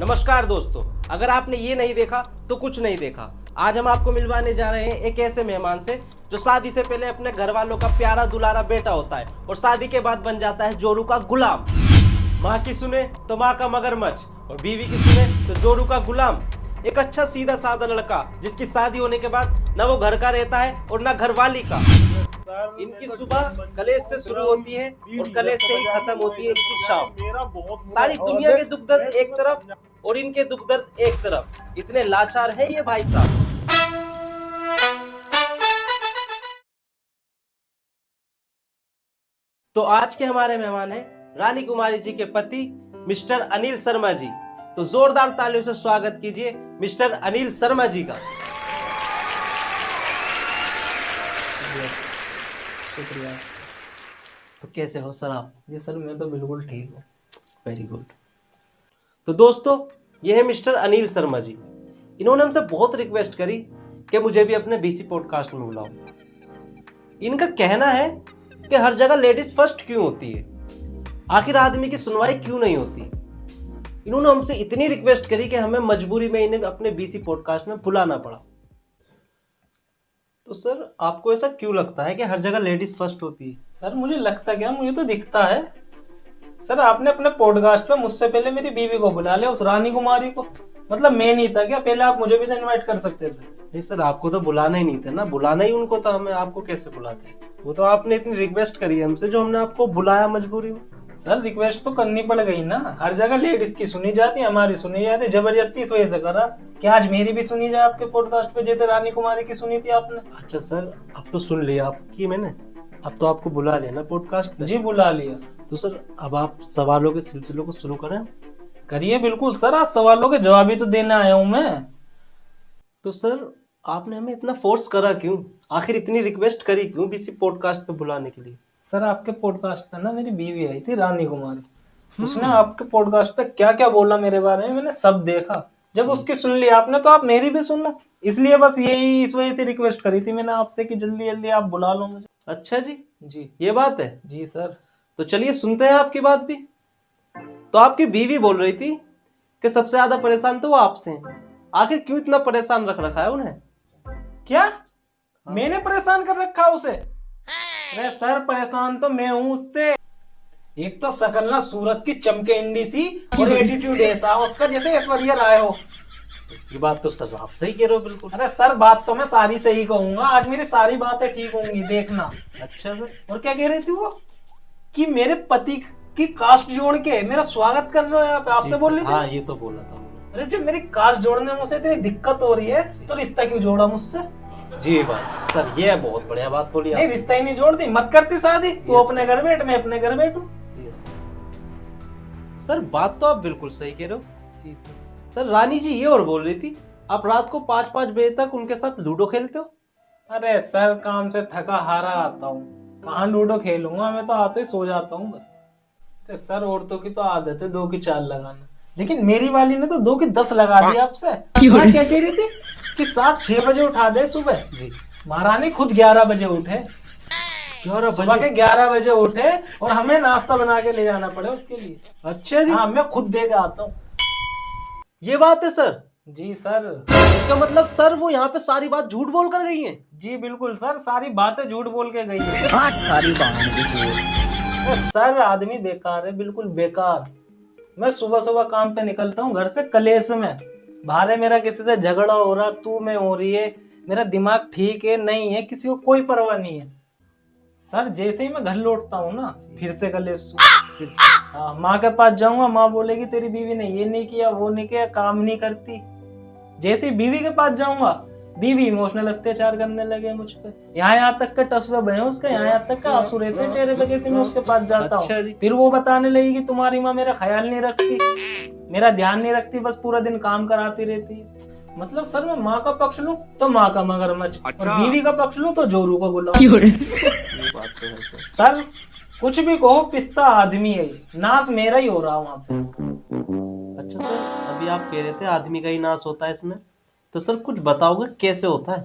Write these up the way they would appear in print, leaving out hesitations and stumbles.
नमस्कार दोस्तों, अगर आपने ये नहीं देखा तो कुछ नहीं देखा। आज हम आपको मिलवाने जा रहे हैं एक ऐसे मेहमान से जो शादी से पहले अपने घर वालों का प्यारा दुलारा बेटा होता है और शादी के बाद बन जाता है जोरू का गुलाम। माँ की सुने तो माँ का मगरमच्छ और बीवी की सुने तो जोरू का गुलाम। एक अच्छा सीधा साधा लड़का जिसकी शादी होने के बाद न वो घर का रहता है और न घरवाली का। इनकी सुबह कलेश से शुरू होती है और कलेश से ही खत्म होती है इनकी शाम। सारी दुनिया के दुख दर्द एक तरफ और इनके दुख दर्द एक तरफ। इतने लाचार है ये भाई साहब। तो आज के हमारे मेहमान हैं रानी कुमारी जी के पति मिस्टर अनिल शर्मा जी। तो जोरदार तालियों से स्वागत कीजिए मिस्टर अनिल शर्मा जी का। शुक्रिया। तो कैसे हो सर आप? जी सर, मैं तो बिल्कुल ठीक हूँ। Very good. तो दोस्तों, ये है मिस्टर अनिल शर्मा जी। इन्होंने हमसे बहुत रिक्वेस्ट करी कि मुझे भी अपने बीसी पॉडकास्ट में बुलाओ। इनका कहना है कि हर जगह लेडीज फर्स्ट क्यों होती है, आखिर आदमी की सुनवाई क्यों नहीं होती। इन्होंने हमसे इतनी रिक्वेस्ट करी कि हमें मजबूरी में इन्हें अपने बीसी पॉडकास्ट में बुलाना पड़ा। तो सर, आपको ऐसा क्यों लगता है कि हर जगह लेडीज फर्स्ट होती है? सर मुझे लगता क्या, मुझे तो दिखता है। सर आपने अपने पॉडकास्ट पे मुझसे पहले मेरी बीवी को बुला लिया, उस रानी कुमारी को। मतलब मैं नहीं था क्या? पहले आप मुझे भी तो इनवाइट कर सकते थे। नहीं सर, आपको तो बुलाना ही नहीं था ना। बुलाना ही उनको था, हमें आपको कैसे बुलाते? वो तो आपने इतनी रिक्वेस्ट करी है हमसे, जो हमने आपको बुलाया मजबूरी में। सर रिक्वेस्ट तो करनी पड़ गई ना। हर जगह लेडीज की सुनी जाती, हमारी सुनी जाती। जबरदस्ती इस वजह से करा कि आज मेरी भी सुनी जाए आपके पॉडकास्ट पे, जैसे रानी कुमारी की सुनी थी आपने। अच्छा सर, अब तो सुन लिया आपकी मैंने। अब तो आपको बुला लिया ना पॉडकास्ट पे। जी बुला लिया। तो सर, अब आप सवालों के सिलसिलों को शुरू करें। करिए बिल्कुल सर, आज सवालों के जवाब ही तो देने आया हूँ मैं। तो सर, आपने हमें इतना फोर्स करा क्यों? आखिर इतनी रिक्वेस्ट करी क्यों बीसी पॉडकास्ट पे बुलाने के लिए? सर आपके पॉडकास्ट पे ना मेरी बीवी आई थी रानी कुमारी। उसने आपके पॉडकास्ट पे क्या क्या बोला मेरे बारे में, मैंने सब देखा। जब उसकी सुन ली आपने तो आप मेरी भी सुनो। इसलिए बस यही, इस वजह से रिक्वेस्ट करी थी मैंने आपसे कि जल्दी जल्दी आप बुला लो मुझे। अच्छा जी, जी ये बात है। जी सर। तो चलिए सुनते हैं आपकी बात भी। तो आपकी बीवी बोल रही थी कि सबसे ज्यादा परेशान तो वो आपसे हैं। आखिर क्यों इतना परेशान रख रखा है उन्हें? क्या मैंने परेशान कर रखा उसे? अरे सर, परेशान तो मैं हूँ उससे। एक तो शकल ना सूरत की चमके इंडी सी, और एटीट्यूड ऐसा उसका जैसे ऐश्वर्या राय हो। ये बात तो सर आप सही कह रहे हो बिल्कुल। अरे सर, बात तो मैं सारी सही कहूंगा। आज मेरी सारी बातें ठीक होंगी, देखना। अच्छा सर। और क्या कह रही थी वो? कि मेरे पति की कास्ट जोड़ के मेरा स्वागत कर रहे हो यहाँ पे, आपसे बोल रही थी। हाँ, ये तो बोला था उन्होंने। अरे जब मेरी कास्ट जोड़ने में उसे इतनी दिक्कत हो रही है तो रिश्ता क्यों जोड़ा मुझसे? जी बात सर, ये बहुत बढ़िया बात बोली नहीं, आप। रिश्ता ही नहीं जोड़ती, मत करती शादी। तू अपने घर बैठ, मैं अपने घर बैठू। यस सर, बात तो आप बिल्कुल सही कह रहे हो। जी सर। सर, रानी जी ये और बोल रही थी आप रात को 5-5 बजे तक उनके साथ लूडो खेलते हो। अरे सर, काम से थका हारा आता हूँ, कहाँ लूडो खेलूंगा। मैं तो आते ही सो जाता हूँ बस। अरे सर, औरतों की तो आदत है 2 की 4 लगाना, लेकिन मेरी वाली ने तो 2 की 10 लगा दी आपसे। मैं क्या कह रही थी कि 7-6 बजे उठा दे सुबह। जी। महारानी खुद 11 बजे उठे। 11 सुबह के बजे? 11 बजे उठे और हमें नाश्ता बना के ले जाना पड़े उसके लिए। अच्छा जी। हाँ, मैं खुद दे के आता हूँ। ये बात है सर। जी सर। इसका मतलब सर वो यहाँ पे सारी बात झूठ बोल कर गई हैं। जी बिल्कुल सर, सारी बातें झूठ बोल के गई है। सारी सर आदमी बेकार है, बिल्कुल बेकार। मैं सुबह सुबह काम पे निकलता हूँ घर से कलेश में। बाहर है मेरा किसी से झगड़ा हो रहा, तू में हो रही है। मेरा दिमाग ठीक है नहीं है, किसी को कोई परवाह नहीं है। सर जैसे ही मैं घर लौटता हूँ ना, फिर से कलेश फिर से। हाँ, माँ के पास जाऊंगा, माँ बोलेगी तेरी बीवी ने ये नहीं किया, वो नहीं किया, काम नहीं करती। जैसे ही बीवी के पास जाऊंगा, बीवी इमोशनल अत्याचार करने लगे मुझ पे। यहाँ तक के टसवे बहे उसके, यहाँ तक का आंसू रहते हैं चेहरे पे जैसे मैं उसके पास जाता अच्छा हूँ। जी। फिर वो बताने लगी कि तुम्हारी माँ मेरा ख्याल नहीं रखती, मेरा ध्यान नहीं रखती, बस पूरा दिन काम कराती रहती है। मतलब सर, मैं माँ का पक्ष लूं तो माँ का मगरमच्छ, और बीवी का पक्ष लूं तो जोरू का गुलाम। ये बात तो है सर। सर कुछ भी कहो, पिस्ता आदमी है, नाश मेरा ही हो रहा वहां पे। अच्छा सर, अभी आप कह रहे थे आदमी का ही नाश होता है इसमें, तो सर कुछ बताओगे कैसे होता है?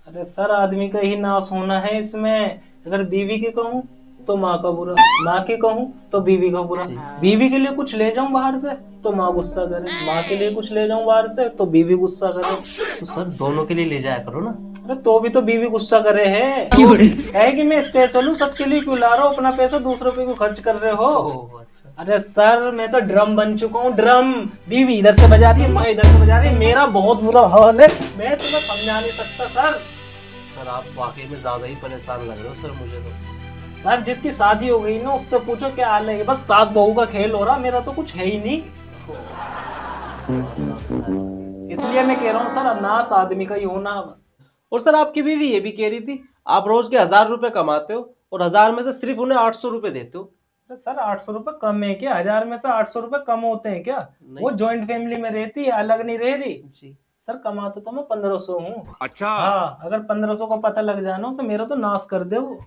अरे सर, आदमी का ही नाश होना है इसमें। अगर बीवी की कहूँ तो माँ का बुरा, माँ की कहूँ तो बीवी का बुरा, बीवी के लिए कुछ ले जाऊं बाहर से तो माँ गुस्सा करे, माँ के लिए कुछ ले जाऊं बाहर से तो बीवी गुस्सा करे। तो सर दोनों के लिए ले जाया करो ना। अरे तो भी तो बीवी गुस्सा करे है कि मैं स्पेशल हूँ, सबके लिए क्यों ला रहा हूँ, अपना पैसा दूसरों पे क्यों खर्च कर रहे हो। अच्छा। अरे सर मैं तो ड्रम बन चुका हूँ, ड्रम। बीवी इधर से बजा रही है, मैं इधर से बजा रही है, मेरा बहुत बुरा हाल है, मैं तुम्हें समझा नहीं सकता सर। सर आप वाकई में ज्यादा ही परेशान लग रहे हो सर मुझे तो। सर जिसकी शादी हो गई ना उससे पूछो क्या हाल है, ये बस सास बहू का खेल हो रहा, मेरा तो कुछ है ही नहीं। इसलिए मैं कह रहा हूँ सर, अनास आदमी का ही होना बस। और सर आपकी बीवी ये भी कह रही थी आप रोज के 1000 रुपए कमाते हो और 1000 में से सिर्फ उन्हें 800 रुपए देते हो। अरे सर 800 रुपए कम है क्या, 1000 में से 800 रुपए कम होते हैं क्या। वो जॉइंट फैमिली में रहती है, अलग नहीं रह रही जी। सर कमाते तो मैं 1500 हूँ। अच्छा। हाँ अगर 1500 का पता लग जाए ना उसे, मेरा तो नाश कर दे वो।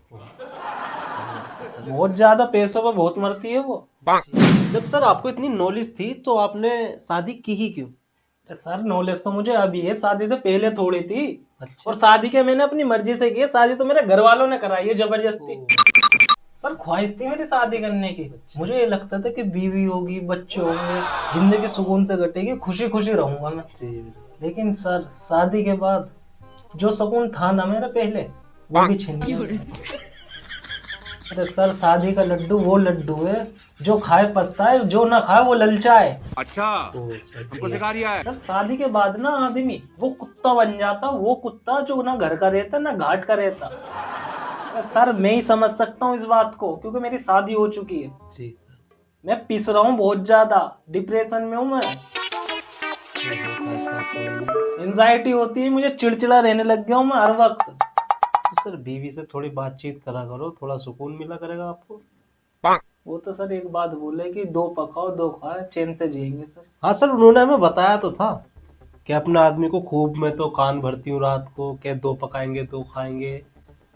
बहुत ज्यादा पैसों पर बहुत मरती है वो। जब सर आपको इतनी नॉलेज थी तो आपने शादी की ही क्यों। सर नॉलेज तो मुझे अभी है, शादी से पहले थोड़ी थी। अच्छा। और शादी के मैंने अपनी मर्जी से की है, शादी तो मेरे घर वालों ने कराई है जबरदस्ती। सर ख्वाहिश थी मेरी शादी करने की। मुझे ये लगता था कि बीवी होगी, बच्चे होंगे, जिंदगी सुकून से कटेगी, खुशी खुशी रहूंगा मैं। लेकिन सर शादी के बाद जो सुकून था ना मेरा पहले, वो भी छिन गया। अरे सर शादी का लड्डू वो लड्डू है जो खाए पछताए, जो ना खाए वो ललचाए। अच्छा हमको सिखा रिया है। सर शादी के बाद ना आदमी वो कुत्ता बन जाता, वो कुत्ता जो ना घर का रहता ना घाट का रहता। सर मैं ही समझ सकता हूँ इस बात को, क्योंकि मेरी शादी हो चुकी है। जी सर। मैं पिस रहा हूँ बहुत ज्यादा, डिप्रेशन में हूँ मैं, एंजाइटी होती है मुझे, चिड़चिड़ा रहने लग गया हूँ मैं हर वक्त। तो सर बीवी से थोड़ी बातचीत करा करो, थोड़ा सुकून मिला करेगा आपको। वो तो सर एक बात बोले कि 2 पकाओ 2 खाए, चैन से जिएंगे सर। हाँ सर उन्होंने हमें बताया तो था कि अपने आदमी को खूब मैं तो कान भरती हूँ रात को, क्या 2 पकाएंगे 2 खाएंगे।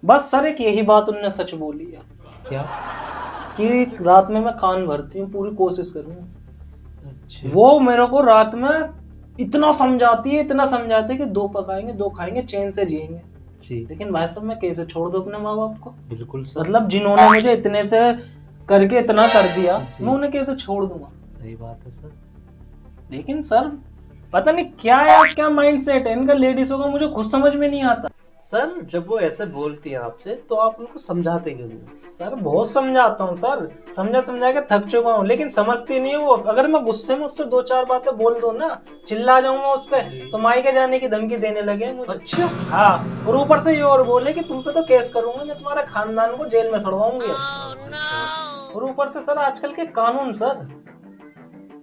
बस सर एक यही बात उन्होंने सच बोली है। क्या। कि रात में मैं कान भरती हूँ, पूरी कोशिश करूँगा। अच्छा। वो मेरे को रात में इतना समझाती है, इतना समझाती है कि 2 पकाएंगे 2 खाएंगे, चैन से जिएंगे। जी। लेकिन भाई साहब मैं कैसे छोड़ दूं अपने माँ बाप को। बिल्कुल सर। मतलब जिन्होंने मुझे इतने से करके इतना कर दिया, मैं उन्हें कैसे छोड़ दूंगा। सही बात है सर। लेकिन सर पता नहीं क्या है, क्या माइंडसेट है इनका लेडीजों का, मुझे खुद समझ में नहीं आता। सर जब वो ऐसे बोलती है आपसे तो आप उनको समझाते क्यों नहीं। सर बहुत समझाता हूँ सर, समझा समझा के थक चुका हूँ, लेकिन समझती नहीं वो। अगर मैं गुस्से में उससे 2-4 बातें बोल दूं ना, चिल्ला जाऊंगा उस पे, तो मायके जाने की धमकी देने लगे मुझे। अच्छा। हाँ और ऊपर से ये और बोले कि तुम पे तो केस करूंगा मैं, तुम्हारे खानदान को जेल में सड़वाऊंगी। और ऊपर से सर आजकल के कानून सर,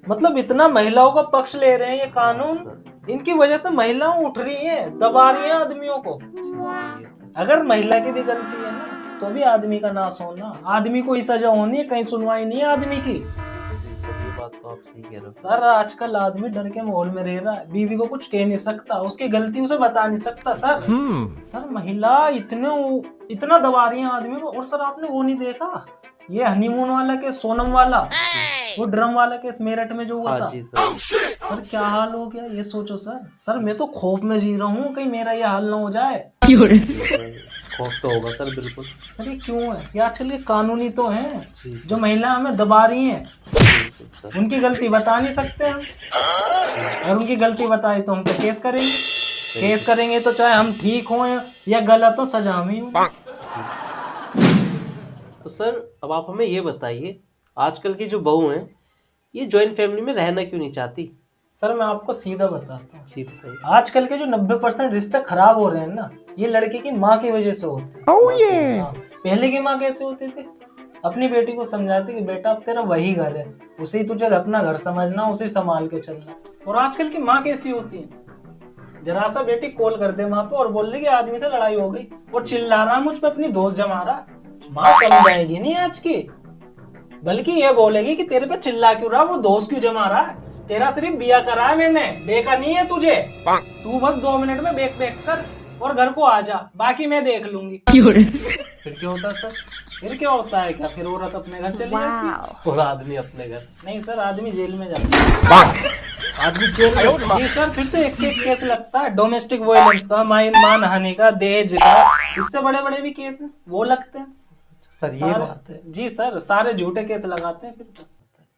मतलब इतना महिलाओं का पक्ष ले रहे हैं ये कानून, इनकी वजह से महिलाएं उठ रही हैं, दबा रही हैं आदमियों को। अगर महिला की भी गलती है ना तो भी आदमी का नाश होना, आदमी को ही सजा होनी है, कहीं सुनवाई नहीं है आदमी की। सर ये बात तो आप सही कह रहे हो। सर आजकल आदमी डर के माहौल में रह रहा है, बीवी को कुछ कह नहीं सकता, उसकी गलती उसे बता नहीं सकता सर। सर महिला इतना दबा रही है आदमी को। और सर आपने वो नहीं देखा ये हनीमून वाला केस, सोनम वाला, वो ड्रम वाला केस मेरठ में जो हुआ था। जी सर। सर क्या हाल हो गया ये सोचो सर। सर मैं तो खौफ में जी रहा हूँ कहीं मेरा ये हाल ना हो जाए। खौफ तो होगा सर बिल्कुल। सर ये क्यों है, ये आजकल के कानूनी तो हैं जो महिला हमें दबा रही हैं, उनकी गलती बता नहीं सकते हम। अगर उनकी गलती बताए तो हम पे केस करेंगे तो चाहे हम ठीक हों या गलत हो, सजा हमें होगी। तो सर अब आप हमें ये बताइए, आजकल की जो बहू हैं ये जॉइंट फैमिली में रहना क्यों नहीं चाहती। सर मैं आपको सीधा बताता हूँ, जी बताइए। आजकल के जो 90% रिश्ते खराब हो रहे हैं ना, ये लड़की की माँ की वजह से होते हैं। पहले की माँ कैसे होती थी, अपनी बेटी को समझाती कि बेटा अब तेरा वही घर है, उसे ही तुझे अपना घर समझना, उसे संभाल के चलना। और आजकल की माँ कैसी होती है, जरा सा बेटी कॉल कर दे वहां पे और बोल दे कि आदमी से लड़ाई हो गई और चिल्ला रहा मुझ पे, अपनी दोस्त जमा रहा। माँ समझाएगी नहीं आज की, बल्कि ये बोलेगी कि तेरे पे चिल्ला क्यों रहा, वो दोस्त क्यों जमा रहा है, तेरा सिर्फ बिया करा है मैंने, बेका नहीं है तुझे, तू बस 2 मिनट में बेक कर और घर को आ जा, बाकी मैं देख लूंगी। फिर क्या होता है सर, फिर क्या होता है क्या, फिर औरत अपने घर चली जाती है और आदमी अपने घर। नहीं सर, आदमी जेल में जाता है। आदमी जेल में। जी सर, फिर तो एक से एक केस लगता है, डोमेस्टिक वायलेंस का, मान हानि का, दहेज का, इससे बड़े बड़े भी केस हैं वो लगते हैं। सर ये सारे- बात है। जी सर, सारे झूठे केस लगाते हैं फिर।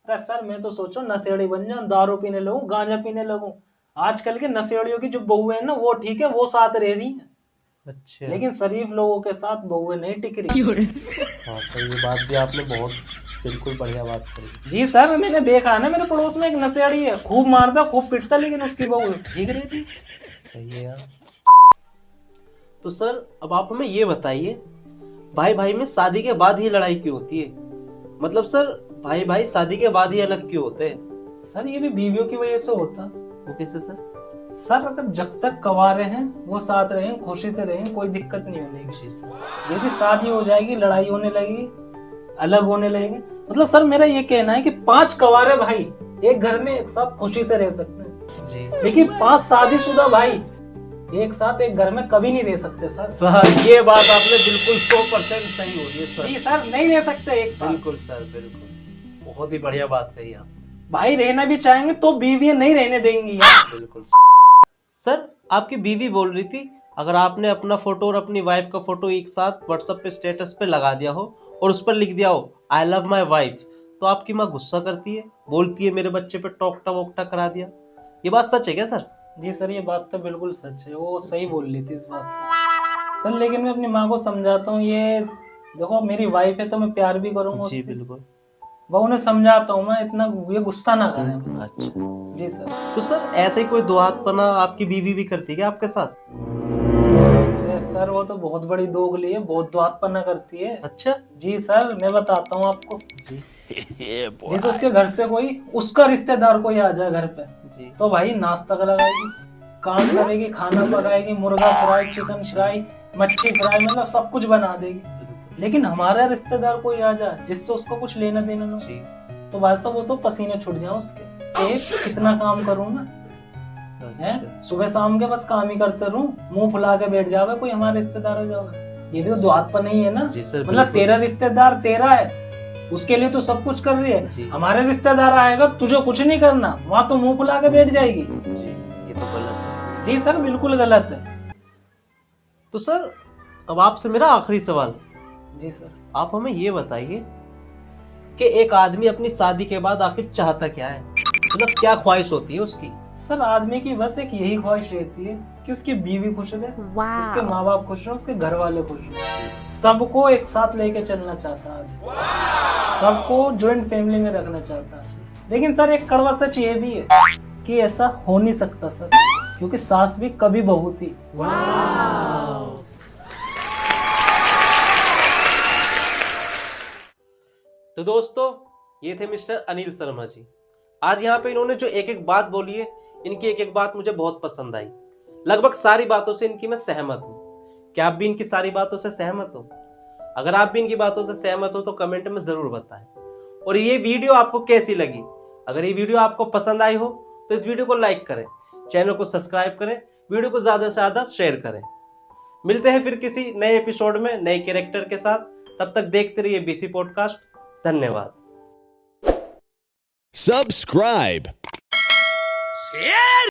अरे सर मैं तो सोचो नशेड़ी बन जाऊं, दारू पीने लगूं, गांजा पीने लगूं। आजकल के नशेड़ियों की जो बहुएं हैं ना वो ठीक है, वो साथ रह रही हैं, अच्छा लेकिन शरीफ लोगों के साथ बहुएं नहीं टिक रही। हाँ सर, ये बात भी आपने बहुत बिल्कुल बढ़िया बात करी। जी सर, मैंने देखा है ना, मेरे पड़ोस में एक नशेड़ी है, खूब मारता खूब पिटता, लेकिन उसकी बहू ठीक रहती। सही है यार। तो सर अब आप हमें ये बताइए, भाई भाई में शादी के बाद ही लड़ाई क्यों होती है? मतलब सर भाई भाई शादी के बाद ही अलग क्यों होते हैं? सर ये भी बीवियों की वजह से होता। वो कैसे सर? सर अगर जब तक कवारे हैं वो साथ रहें, खुशी से रहें, कोई दिक्कत नहीं होगी। जी सर। जैसे शादी हो जाएगी लड़ाई होने लगेगी, अलग होने लगेंगे। मतलब सर मेरा ये कहना है कि 5 कवारे भाई एक घर में एक साथ खुशी से रह सकते हैं, जी लेकिन 5 शादीशुदा भाई एक साथ एक घर में कभी नहीं रह सकते सर। सर ये बात आपने बिल्कुल 100% सही हो रही है सर। जी सर, नहीं रह सकते एक साथ। बिल्कुल सर, बिल्कुल बहुत ही बढ़िया बात कही आप। भाई रहना भी चाहेंगे तो बीवी नहीं रहने देंगी यार। बिल्कुल सर। आपकी बीवी बोल रही थी अगर आपने अपना फोटो और अपनी वाइफ का फोटो एक साथ व्हाट्सएप पे स्टेटस पे लगा दिया हो और उस पर लिख दिया हो आई लव माई वाइफ, तो आपकी माँ गुस्सा करती है, बोलती है मेरे बच्चे पे टोकटा वोकटा करा दिया। ये बात सच है क्या सर? जी सर, ये बात तो बिल्कुल सच है, वो सही बोल रही थी इस बात को। सर लेकिन मैं अपनी माँ को समझाता हूँ, ये देखो मेरी वाइफ है तो मैं प्यार भी करूंगा जी उससे। बिल्कुल। वो उन्हें समझाता हूँ मैं, इतना ये गुस्सा ना करें। अच्छा, जी सर। तो सर ऐसे ही कोई दुआतपना आपकी बीवी भी करती है क्या आपके साथ? अरे सर वो तो बहुत बड़ी दोगली है, बहुत दुआतपना करती है। अच्छा जी सर, मैं बताता हूँ आपको। जी जैसे उसके घर से कोई उसका रिश्तेदार कोई आ जाए घर पे, जी तो भाई नाश्ता लगाएगी, काम करेगी, खाना पकाएगी, मुर्गा फ्राई, चिकन फ्राई, मच्छी फ्राई, मतलब सब कुछ बना देगी। लेकिन हमारा रिश्तेदार कोई आ जाए जिससे उसको कुछ लेना देना ना, जी। तो भाई साहब वो तो पसीने छूट जाए उसके। एक कितना काम करूँ मैं, है अच्छा। सुबह शाम के बस काम ही करते रहूं, मुंह फुला के बैठ जावे कोई हमारा रिश्तेदार हो जाओगे। ये भी तो दुआतपन नहीं है ना। जी सर, मतलब बिल्कुल। तेरा रिश्तेदार तेरा है, उसके लिए तो सब कुछ कर रही जी। है। हमारे रिश्तेदार आएगा तुझे कुछ नहीं करना, वहां तो मुंह फुला के बैठ जाएगी। जी ये तो गलत है। जी सर, बिल्कुल गलत है। तो सर अब आपसे मेरा आखिरी सवाल, जी सर। आप हमें ये बताइए कि एक आदमी अपनी शादी के बाद आखिर चाहता क्या है? मतलब क्या ख्वाहिश होती है उसकी? सर आदमी की बस एक यही ख्वाहिश रहती है कि उसकी बीवी खुश रहे, उसके माँ बाप खुश रहे, उसके घर वाले खुश रहे, सबको एक साथ लेके चलना चाहता है आदमी, सबको ज्वाइंट फैमिली में रखना चाहता है। लेकिन सर एक कड़वा सच ये भी है कि ऐसा हो नहीं सकता सर, क्योंकि सास भी कभी बहू थी। तो दोस्तों ये थे मिस्टर अनिल शर्मा जी। आज यहाँ पे इन्होंने जो एक एक बात बोली है, इनकी एक एक बात मुझे बहुत पसंद आई। लगभग सारी बातों से इनकी मैं सहमत हूँ। क्या आप भी इनकी सारी बातों से सहमत हो? अगर आप भी इनकी बातों से सहमत हो तो कमेंट में जरूर बताएं। और ये वीडियो आपको कैसी लगी? अगर ये वीडियो आपको पसंद आई हो तो इस वीडियो को लाइक करें, चैनल को सब्सक्राइब करें, वीडियो को ज्यादा से ज्यादा शेयर करें। मिलते हैं फिर किसी नए एपिसोड में नए कैरेक्टर के साथ। तब तक देखते रहिए बीसी पॉडकास्ट। धन्यवाद। Subscribe.